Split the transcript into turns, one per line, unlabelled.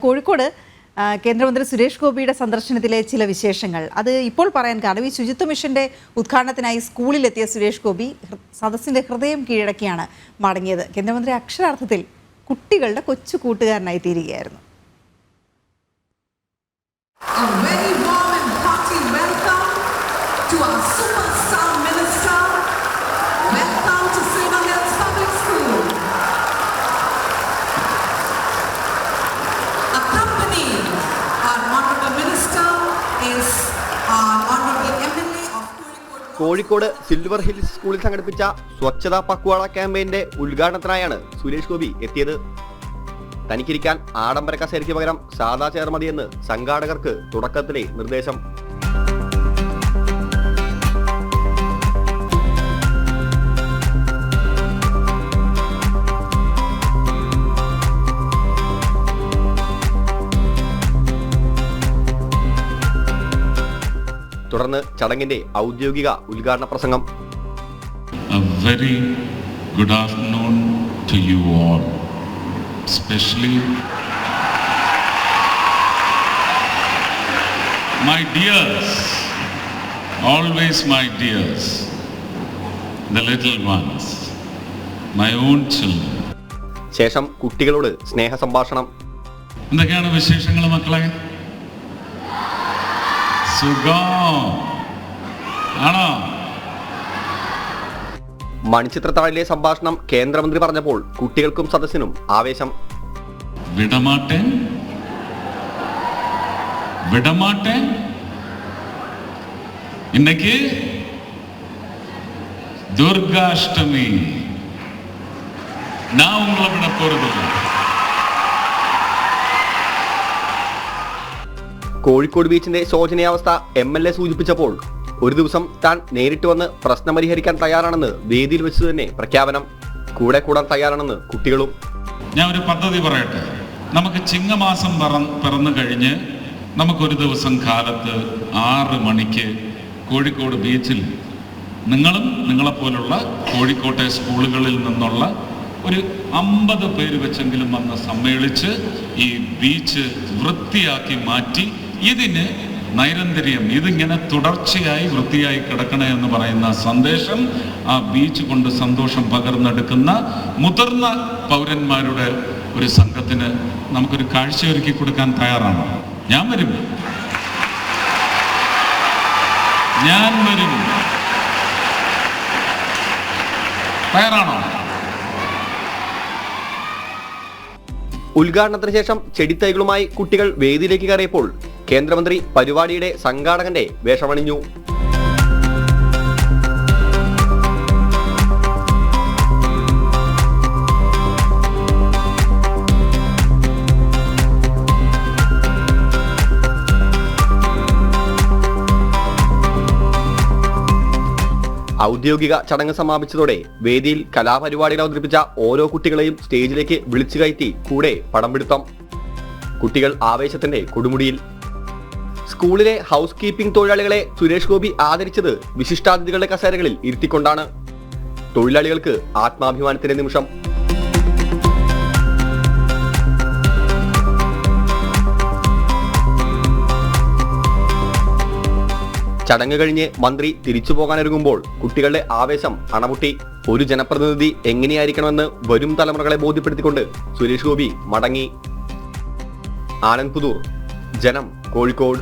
കോഴിക്കോട് കേന്ദ്രമന്ത്രി സുരേഷ് ഗോപിയുടെ സന്ദർശനത്തിലെ ചില വിശേഷങ്ങൾ അത് ഇപ്പോൾ പറയാൻ കാരണം ഈ ശുചിത്വ മിഷന്റെ ഉദ്ഘാടനത്തിനായി സ്കൂളിലെത്തിയ സുരേഷ് ഗോപി സദസ്സിന്റെ ഹൃദയം കീഴടക്കിയാണ് മടങ്ങിയത്. കേന്ദ്രമന്ത്രി അക്ഷരാർത്ഥത്തിൽ കുട്ടികളുടെ കൊച്ചു കൂട്ടുകാരനായി തീരുകയായിരുന്നു.
കോഴിക്കോട് സിൽവർ ഹിൽസ് സ്കൂളിൽ സംഘടിപ്പിച്ച സ്വച്ഛതാ പക്വാട ക്യാമ്പയിന്റെ ഉദ്ഘാടനത്തിനായാണ് സുരേഷ് ഗോപി എത്തിയത്. തനിക്കിരിക്കാൻ ആഡംബര കസേരയ്ക്ക് പകരം സാദാ ചെയർ മതിയെന്ന് സംഘാടകർക്ക് തുടക്കത്തിലെ നിർദ്ദേശം. തുടർന്ന് ചടങ്ങിന്റെ ഔദ്യോഗിക ഉദ്ഘാടന പ്രസംഗം.
A very good afternoon to you all, especially my dears, always my dears, the little ones, my own children.
ശേഷം കുട്ടികളോട് സ്നേഹ സംഭാഷണം.
എന്തൊക്കെയാണ് വിശേഷങ്ങൾ മക്കളെ? ആണോ?
മണിച്ചിത്രത്താഴിലെ സംഭാഷണം കേന്ദ്രമന്ത്രി പറഞ്ഞപ്പോൾ കുട്ടികൾക്കും സദസ്സിനും ആവേശം.
വിടമാട്ടെ ഇന്നക്ക് ദുർഗാഷ്ടമി, நான் உங்களை விட போறதில்லை.
കോഴിക്കോട് ബീച്ചിന്റെ ശോചനീയാവസ്ഥ MLA സൂചിപ്പിച്ചപ്പോൾ ഒരു ദിവസം താൻ നേരിട്ട് വന്ന് പ്രശ്നം പരിഹരിക്കാൻ തയ്യാറാണെന്ന് വേദിയിൽ വെച്ച് തന്നെ പ്രഖ്യാപനം. കൂടെ കൂടാൻ തയ്യാറാണെന്ന് കുട്ടികളും.
ഞാൻ ഒരു പദ്ധതി പറയട്ടെ. നമുക്ക് ചിങ്ങമാസം പിറന്നു കഴിഞ്ഞ് നമുക്കൊരു ദിവസം കാലത്ത് 6 മണിക്ക് കോഴിക്കോട് ബീച്ചിൽ നിങ്ങളും നിങ്ങളെപ്പോലുള്ള കോഴിക്കോട്ടെ സ്കൂളുകളിൽ നിന്നുള്ള ഒരു 50 പേര് വെച്ചെങ്കിലും വന്ന് സമ്മേളിച്ച് ഈ ബീച്ച് വൃത്തിയാക്കി മാറ്റി ഇതിന് നൈരന്തര്യം, ഇതിങ്ങനെ തുടർച്ചയായി വൃത്തിയായി കിടക്കണേ എന്ന് പറയുന്ന സന്ദേശം ആ ബീച്ച് കൊണ്ട് സന്തോഷം പകർന്നെടുക്കുന്ന മുതിർന്ന പൗരന്മാരുടെ ഒരു സംഘത്തിന് നമുക്കൊരു കാഴ്ചയൊരുക്കി കൊടുക്കാൻ തയ്യാറാണോ? ഞാൻ വരും. തയ്യാറാണോ?
ഉദ്ഘാടനത്തിന് ശേഷം ചെടിത്തൈകളുമായി കുട്ടികൾ വേദിയിലേക്ക് കയറിയപ്പോൾ കേന്ദ്രമന്ത്രി പരിപാടിയുടെ സംഘാടകന്റെ വേഷമണിഞ്ഞു. ഔദ്യോഗിക ചടങ്ങ് സമാപിച്ചതോടെ വേദിയിൽ കലാപരിപാടികൾ അവതരിപ്പിച്ച ഓരോ കുട്ടികളെയും സ്റ്റേജിലേക്ക് വിളിച്ചു കയറ്റി കൂടെ പടം പിടുത്തം. കുട്ടികൾ ആവേശത്തിന്റെ കൊടുമുടിയിൽ. സ്കൂളിലെ ഹൗസ് കീപ്പിംഗ് തൊഴിലാളികളെ സുരേഷ് ഗോപി ആദരിച്ചത് വിശിഷ്ടാതിഥികളുടെ കസേരകളിൽ ഇരുത്തിക്കൊണ്ടാണ്. തൊഴിലാളികൾക്ക് ആത്മാഭിമാനത്തിന്റെ നിമിഷം. ചടങ്ങ് കഴിഞ്ഞ് മന്ത്രി തിരിച്ചു പോകാനൊരുങ്ങുമ്പോൾ കുട്ടികളുടെ ആവേശം അണമുട്ടി. ഒരു ജനപ്രതിനിധി എങ്ങനെയായിരിക്കണമെന്ന് വരും തലമുറകളെ ബോധ്യപ്പെടുത്തിക്കൊണ്ട് സുരേഷ് ഗോപി മടങ്ങി. ആനന്ദ് പുതൂർ, ജനം, കോഴിക്കോട്.